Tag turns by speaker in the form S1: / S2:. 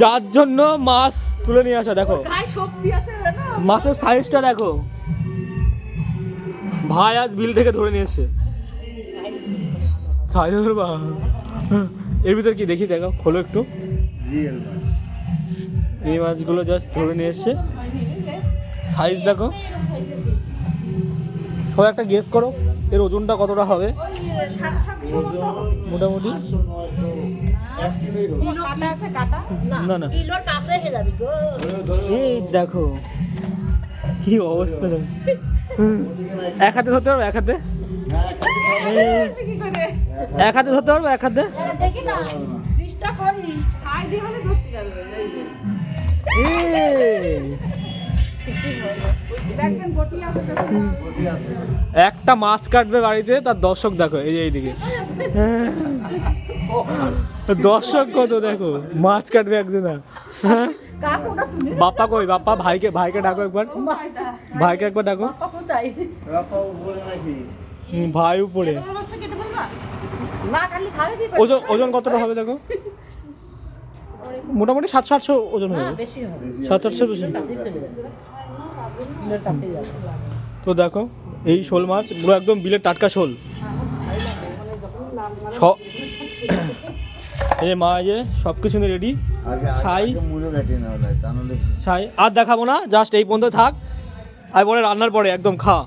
S1: যার জন্য মাছ তুলে নিয়ে আসা। দেখো মাছের সাইজটা দেখো, ভাই আজ বিল থেকে ধরে নিয়ে এসছে। এর ভিতর কি দেখি, দেখো খোলো একটু। এই মাছগুলো জাস্ট ধরে নিয়ে এসছে, সাইজ দেখো। সবাই একটা গেস করো এর ওজনটা কতটা হবে মোটামুটি। না না, এই দেখো কি অবস্থা। এক হাতে ধরতে পারবো, এক হাতে, এক হাতে ধরতে পারবো, এক হাতে। একটা মাছ কাটবে বাড়িতে, তার দর্শক দেখো এই যে এইদিকে দর্শক কত দেখো, মাছ কাটবে একজনা। বাপ্পা কই, বাপ্পা ভাইকে, ভাইকে ডাকো একবার, ভাইকে একবার ডাকো। ভাই উপরে। ওজন, ওজন কতটা হবে দেখো? মোটামুটি 700-800 ওজন হবে, 700-800 বেশি। তো দেখো এই শোল মাছ পুরো একদম বিলের টাটকা শোল। এই মা যে সব কিছু রেডি। ছাই ছাই আর দেখাবো না, জাস্ট এই পর্যন্ত থাক। আর পরে রান্নার পরে একদম খা।